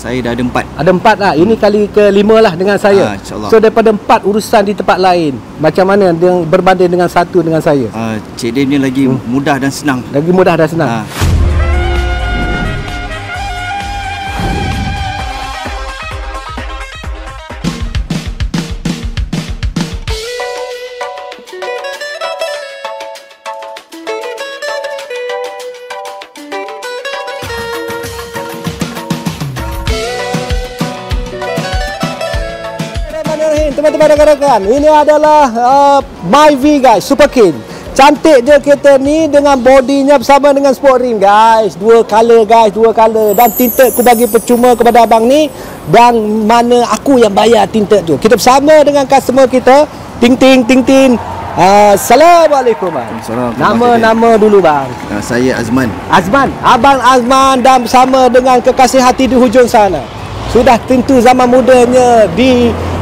Saya dah ada 4. Ada 4 lah. Ini kali ke-5 lah dengan saya. InsyaAllah. So daripada 4 urusan di tempat lain, macam mana yang berbanding dengan 1 dengan saya? Cik Dim ni lagi mudah dan senang. Lagi mudah dan senang. Teman-teman rakan-rakan, ini adalah Myvi guys, Super King. Cantik je kereta ni dengan bodinya bersama dengan sport rim guys. 2 color guys, 2 color. Dan tinted aku bagi percuma kepada abang ni. Dan mana aku yang bayar tinted tu. Kita bersama dengan customer kita. Ting ting ting ting. Assalamualaikum bang. Nama dulu bang. Saya Azman. Azman, Abang Azman dan bersama dengan kekasih hati di hujung sana. Sudah tentu zaman mudanya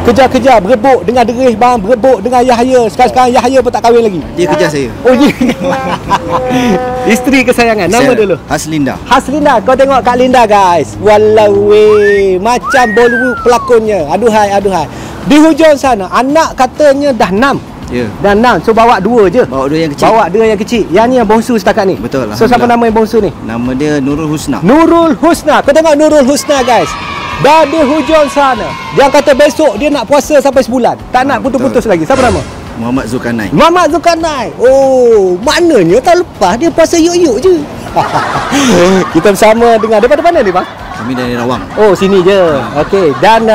kejar-kejar, berebut dengan Derih bang, berebut dengan Yahya. Sekarang Yahya pun tak kahwin lagi. Dia kejar saya. Oh ya. Isteri kesayangan. Nama dulu. Haslinda. Haslinda. Kau tengok Kak Linda guys. Walau macam Bollywood pelakonnya. Aduhai. Di hujung sana anak katanya dah 6. Ya. Dah 6. So bawa 2 je. Bawa 2 yang kecil. Bawa 2 yang kecil. Yang ni yang bongsu setakat ni. Betul lah. So siapa nama yang bongsu ni? Nama dia Nurul Husna. Nurul Husna. Kau tengok Nurul Husna guys. Dah di hujung sana. Dia kata besok dia nak puasa sampai sebulan. Tak nak putus-putus lagi. Siapa nama? Muhammad Zulkarnain. Muhammad Zulkarnain. Oh, maknanya tahun lepas dia puasa yuk-yuk je. Kita bersama dengan daripada mana ni bang? Kami dari Rawang. Oh, sini je. Okey. Dan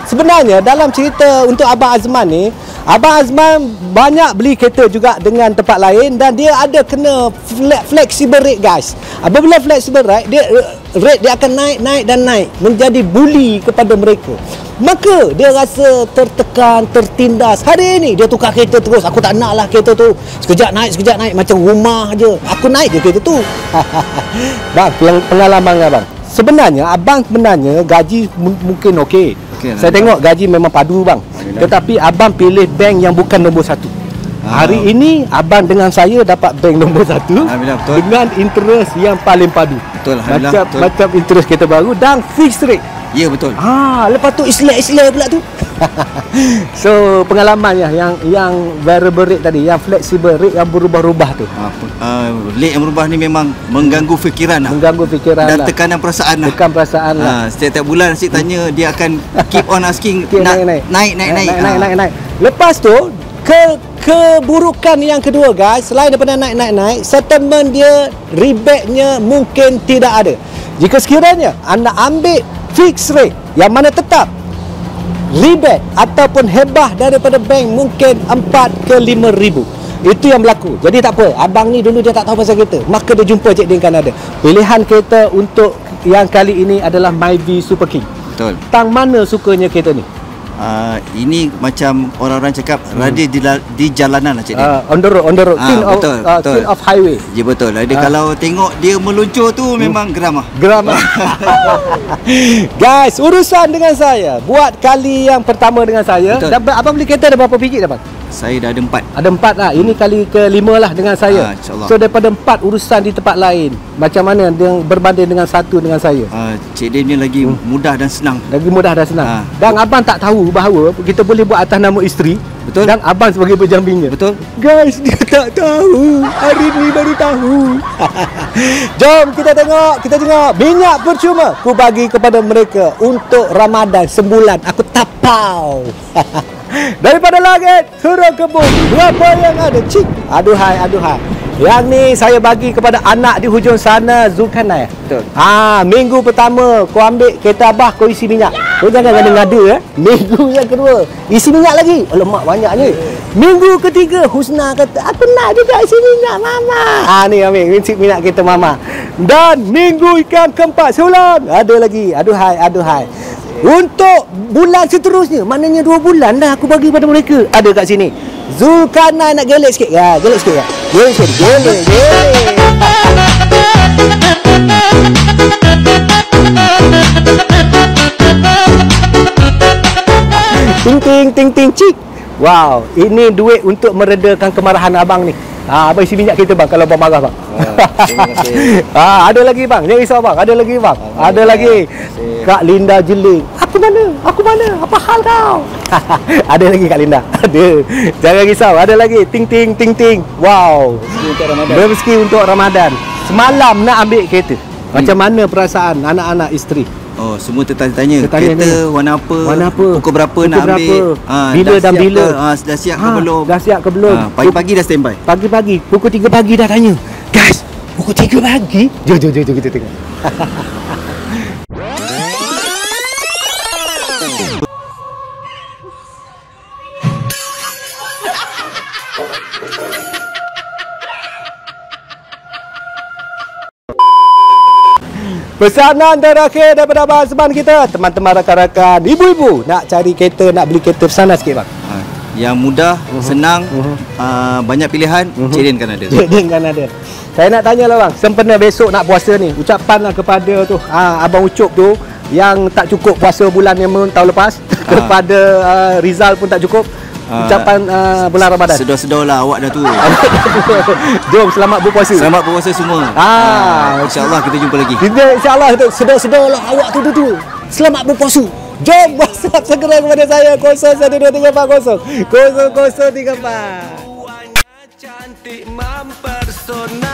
sebenarnya dalam cerita untuk Abang Azman ni, Abang Azman banyak beli kereta juga dengan tempat lain dan dia ada kena flexible rate guys. Apabila flexible rate, dia akan naik dan naik menjadi bully kepada mereka. Maka dia rasa tertekan, tertindas. Hari ini dia tukar kereta terus. Aku tak nak lah kereta tu. Sekejap naik macam rumah je. Aku naik ke kereta tu. Bang, pengalaman abang. Sebenarnya abang gaji mungkin okey. Saya tengok gaji memang padu bang. Tetapi abang pilih bank yang bukan nombor 1. Hari ini abang dengan saya dapat bank nombor 1 dengan interest yang paling padu. Betul. Macam interest kereta baru dan fixed rate. Ya betul. Lepas tu Islam pula tu. So pengalamannya yang variable rate tadi, yang flexible rate yang berubah-ubah tu. Rate yang berubah ni memang mengganggu fikiran lah. Dan tekanan perasaan lah. Tekan perasaan lah. Setiap bulan asyik tanya, dia akan keep on asking naik. Lepas tu keburukan yang kedua guys, selain daripada naik, settlement dia, rebate-nya mungkin tidak ada. Jika sekiranya anda ambil fixed rate yang mana tetap, rebate ataupun hebah daripada bank mungkin 4 ke 5 ribu. Itu yang berlaku. Jadi tak apa, abang ni dulu dia tak tahu pasal kereta, maka dia jumpa Cik Din Kanada. Pilihan kereta untuk yang kali ini adalah Myvi Super King. Betul. Tang mana sukanya kereta ni? Ini macam orang-orang cakap radius di jalanan lah Cik Din. On the road, betul. King of highway. Ya betul. Jadi kalau tengok dia meluncur tu memang geram lah. Guys, urusan dengan saya buat kali yang pertama dengan saya. Abang beli kereta ada berapa biji dah bang? Saya dah ada 4. Ada 4 lah. Ini kali ke-5 lah dengan saya. InsyaAllah. So daripada 4 urusan di tempat lain, macam mana yang berbanding dengan 1 dengan saya? Cik Dim ni lagi mudah dan senang. Lagi mudah dan senang. Dan abang tak tahu bahawa kita boleh buat atas nama isteri. Betul. Dan abang sebagai penjaminnya. Betul. Guys, dia tak tahu. Hari ni baru tahu. Jom kita tengok minyak percuma aku bagi kepada mereka untuk Ramadan sebulan. Aku tapau. Daripada langit turun ke bumi, berapa yang ada? Cik. Aduhai. Yang ni saya bagi kepada anak di hujung sana, Zulkarnain. Betul. Minggu pertama kau ambil kereta abah, kau isi minyak. Kau jangan ngada-ngada Minggu yang kedua isi minyak lagi. Alamak banyaknya. Minggu ketiga Husna kata, aku nak juga isi minyak mama. Ni ambil isi minyak kereta mama. Dan minggu yang keempat sebulan ada lagi. Aduhai. Untuk bulan seterusnya, maknanya 2 bulan dah aku bagi pada mereka. Ada kat sini Zulkarnain nak gelek sikit. Gelek sikit. Ting ting cik. Wow, ini duit untuk meredakan kemarahan abang ni. Abang isi minyak kereta bang kalau abang marah bang. Terima kasih. Ada lagi bang. Jangan risau bang. Ada lagi bang. Ada lagi. Kak Linda Jeling. Aku mana? Aku mana? Apa hal kau? Ada lagi Kak Linda. Ada. Jangan risau. Ada lagi. Ting ting ting ting. Wow. Rezeki untuk Ramadan. Semalam nak ambil kereta. Macam mana perasaan anak-anak isteri? Oh, semua tertanya. Kereta warna apa? Pukul berapa nak ambil? Bila dan bila? Dah siap ke belum? Dah siap ke belum? Pagi-pagi dah standby. Pagi-pagi. Pukul 3 pagi dah tanya. Guys, pukul 3 pagi? Jom kita tengok. Pesanan terakhir daripada Abang Azman kita. Teman-teman rakan-rakan, ibu-ibu nak cari kereta, nak beli kereta, pesanan sikit bang. Yang mudah, senang, banyak pilihan, Cedin kan ada. Cedin kan ada. Saya nak tanya lah bang, sempena besok nak puasa ni, ucapan lah kepada tu Abang Ucup tu yang tak cukup puasa bulan yang tahun lepas, kepada Rizal pun tak cukup. Ucapan bulan Ramadan. Sedar-sedar lah awak dah tu. Jom selamat berpuasa. Selamat berpuasa semua. InsyaAllah kita jumpa lagi. InsyaAllah sedar-sedar lah awak tu. Selamat berpuasa. Jom WhatsApp segera kepada saya 012340 0034. Cantik mempersona.